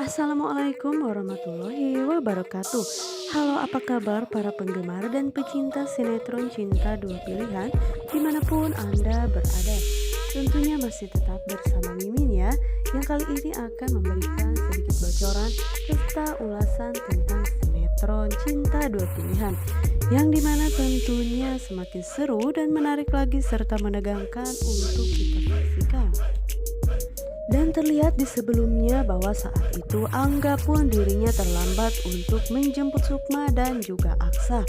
Assalamualaikum warahmatullahi wabarakatuh. Halo, apa kabar para penggemar dan pecinta sinetron Cinta Dua Pilihan dimanapun Anda berada. Tentunya masih tetap bersama Mimin ya, yang kali ini akan memberikan sedikit bocoran serta ulasan tentang sinetron Cinta Dua Pilihan, yang dimana tentunya semakin seru dan menarik lagi serta menegangkan untuk kita saksikan. Dan terlihat di sebelumnya bahwa saat itu Angga pun dirinya terlambat untuk menjemput Sukma dan juga Aksa.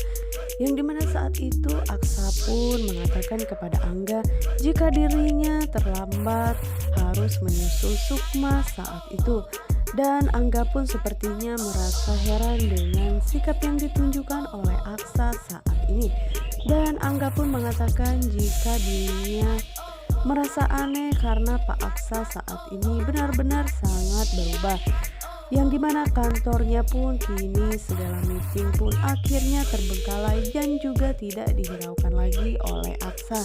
Yang dimana saat itu Aksa pun mengatakan kepada Angga jika dirinya terlambat harus menyusul Sukma saat itu. Dan Angga pun sepertinya merasa heran dengan sikap yang ditunjukkan oleh Aksa saat ini. Dan Angga pun mengatakan jika dirinya merasa aneh karena Pak Aksa saat ini benar-benar sangat berubah, yang dimana kantornya pun kini segala meeting pun akhirnya terbengkalai dan juga tidak dihiraukan lagi oleh Aksa.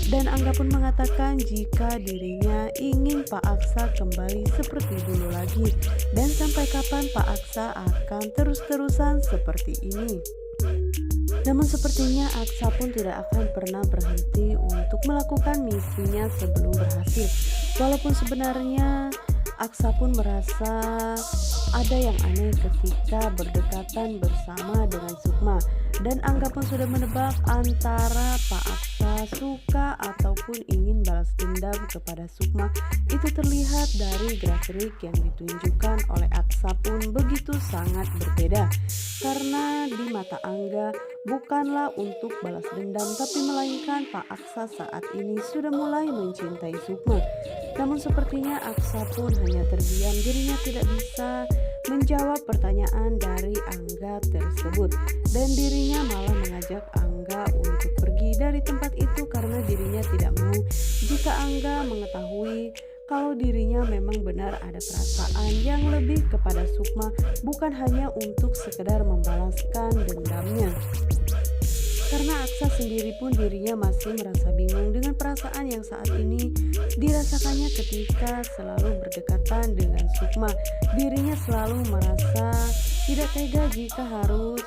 Dan Angga pun mengatakan jika dirinya ingin Pak Aksa kembali seperti dulu lagi, dan sampai kapan Pak Aksa akan terus-terusan seperti ini. Namun sepertinya Aksa pun tidak akan pernah berhenti untuk melakukan misinya sebelum berhasil. Walaupun sebenarnya Aksa pun merasa ada yang aneh ketika berdekatan bersama dengan Sukma. Dan Angga pun sudah menebak antara Pak Aksa suka ataupun ingin balas dendam kepada Sukma. Itu terlihat dari gerak-gerik yang ditunjukkan oleh Aksa pun begitu sangat berbeda. Karena di mata Angga bukanlah untuk balas dendam, tapi melainkan Pak Aksa saat ini sudah mulai mencintai Sukma. Namun sepertinya Aksa pun hanya terdiam, dirinya tidak bisa menjawab pertanyaan dari Angga tersebut. Dan dirinya malah mengajak Angga untuk pergi dari tempat itu karena dirinya tidak mau jika Angga mengetahui kalau dirinya memang benar ada perasaan yang lebih kepada Sukma, bukan hanya untuk sekedar membalaskan dendamnya. Karena Aksa sendiri pun dirinya masih merasa bingung dengan perasaan yang saat ini dirasakannya ketika selalu berdekatan dengan Sukma. Dirinya selalu merasa tidak tega jika harus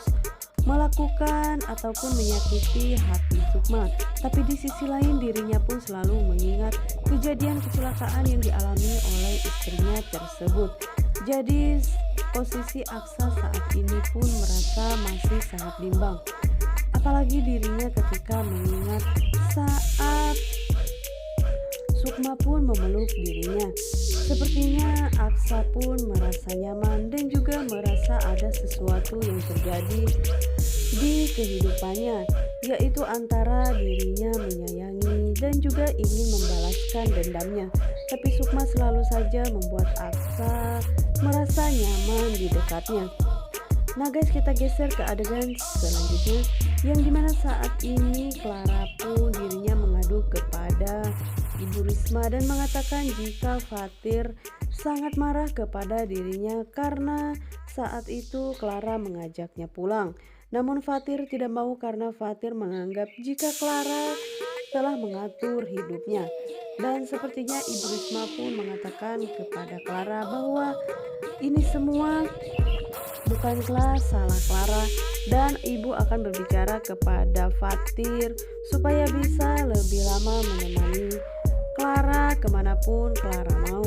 melakukan ataupun menyakiti hati Sukma. Tapi di sisi lain dirinya pun selalu mengingat kejadian kecelakaan yang dialami oleh istrinya tersebut. Jadi posisi Aksa saat ini pun merasa masih sangat bimbang. Apalagi dirinya ketika mengingat saat Sukma pun memeluk dirinya. Sepertinya Aksa pun merasa nyaman dan juga merasa ada sesuatu yang terjadi di kehidupannya, yaitu antara dirinya menyayangi dan juga ingin membalaskan dendamnya. Tapi Sukma selalu saja membuat Aksa merasa nyaman di dekatnya. Nah guys, kita geser ke adegan selanjutnya, yang dimana saat ini Clara pun dirinya mengadu kepada Ibu Risma dan mengatakan jika Fatir sangat marah kepada dirinya karena saat itu Clara mengajaknya pulang. Namun Fatir tidak mau karena Fatir menganggap jika Clara telah mengatur hidupnya. Dan sepertinya Ibu Risma pun mengatakan kepada Clara bahwa ini semua bukanlah salah Clara, dan ibu akan berbicara kepada Fatir supaya bisa lebih lama menemani Clara kemanapun Clara mau.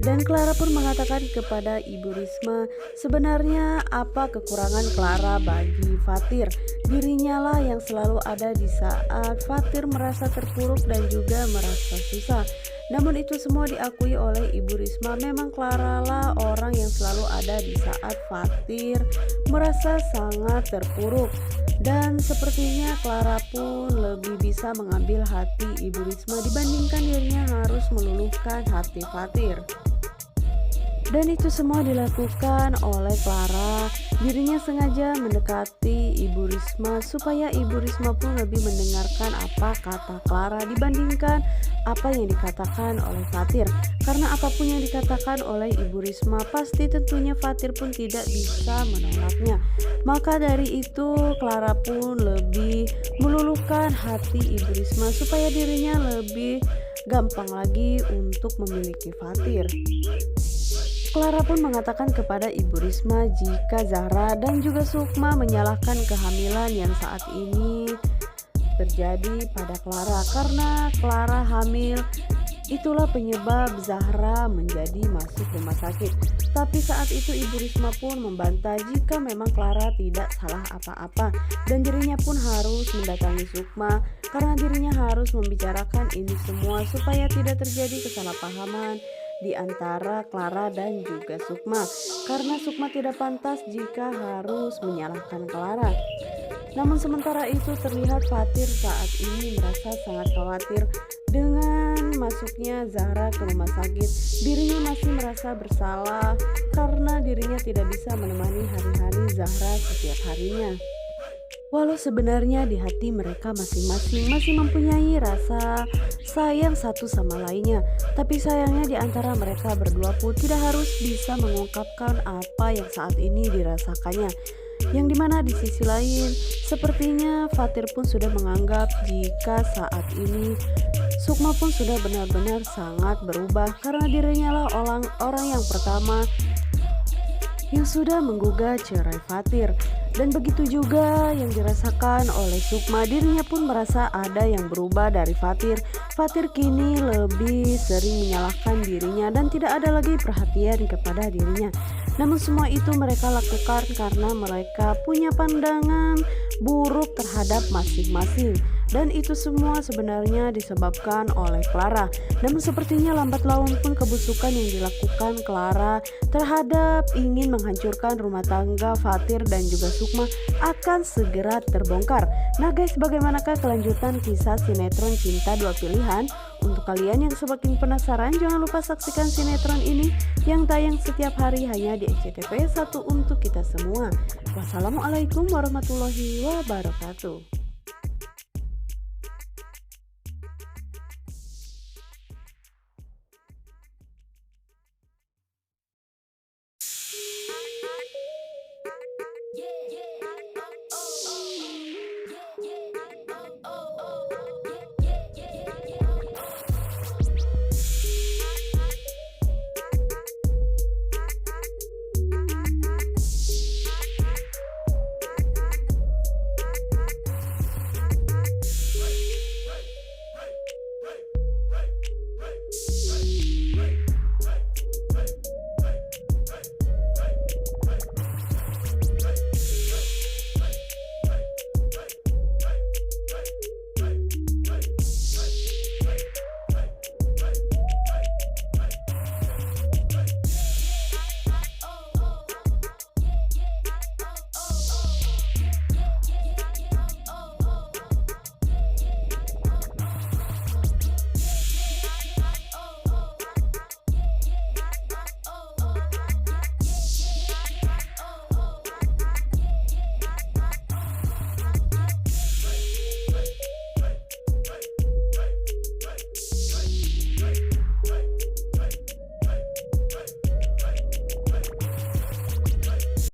Dan Clara pun mengatakan kepada Ibu Risma sebenarnya apa kekurangan Clara bagi Fatir. Dirinya lah yang selalu ada di saat Fatir merasa terpuruk dan juga merasa susah. Namun itu semua diakui oleh Ibu Risma, memang Clara lah orang yang selalu ada di saat Fatir merasa sangat terpuruk. Dan sepertinya Clara pun lebih bisa mengambil hati Ibu Risma dibandingkan dirinya harus meluluhkan hati Fatir. Dan itu semua dilakukan oleh Clara. Dirinya sengaja mendekati Ibu Risma supaya Ibu Risma pun lebih mendengarkan apa kata Clara dibandingkan apa yang dikatakan oleh Fatir. Karena apapun yang dikatakan oleh Ibu Risma pasti tentunya Fatir pun tidak bisa menolaknya. Maka dari itu Clara pun lebih meluluhkan hati Ibu Risma supaya dirinya lebih gampang lagi untuk memiliki Fatir. Clara pun mengatakan kepada Ibu Risma jika Zahra dan juga Sukma menyalahkan kehamilan yang saat ini terjadi pada Clara karena Clara hamil. Itulah penyebab Zahra menjadi masuk rumah sakit. Tapi saat itu Ibu Risma pun membantah jika memang Clara tidak salah apa-apa dan dirinya pun harus mendatangi Sukma karena dirinya harus membicarakan ini semua supaya tidak terjadi kesalahpahaman di antara Clara dan juga Sukma karena Sukma tidak pantas jika harus menyalahkan Clara. Namun sementara itu terlihat Fatir saat ini merasa sangat khawatir dengan masuknya Zahra ke rumah sakit. Dirinya masih merasa bersalah karena dirinya tidak bisa menemani hari-hari Zahra setiap harinya. Walau sebenarnya di hati mereka masing-masing masih mempunyai rasa sayang satu sama lainnya, tapi sayangnya di antara mereka berdua pun tidak harus bisa mengungkapkan apa yang saat ini dirasakannya. Yang dimana di sisi lain, sepertinya Fatir pun sudah menganggap jika saat ini Sukma pun sudah benar-benar sangat berubah karena dirinya lah orang yang pertama yang sudah menggugat cerai Fatir. Dan begitu juga yang dirasakan oleh Sukma, dirinya pun merasa ada yang berubah dari Fatir. Fatir kini lebih sering menyalahkan dirinya dan tidak ada lagi perhatian kepada dirinya. Namun semua itu mereka lakukan karena mereka punya pandangan buruk terhadap masing-masing. Dan itu semua sebenarnya disebabkan oleh Clara. Namun sepertinya lambat laun pun kebusukan yang dilakukan Clara terhadap ingin menghancurkan rumah tangga Fatir dan juga Sukma akan segera terbongkar. Nah guys, bagaimanakah kelanjutan kisah sinetron Cinta Dua Pilihan? Untuk kalian yang semakin penasaran, jangan lupa saksikan sinetron ini yang tayang setiap hari hanya di SCTV 1 untuk kita semua. Wassalamualaikum warahmatullahi wabarakatuh.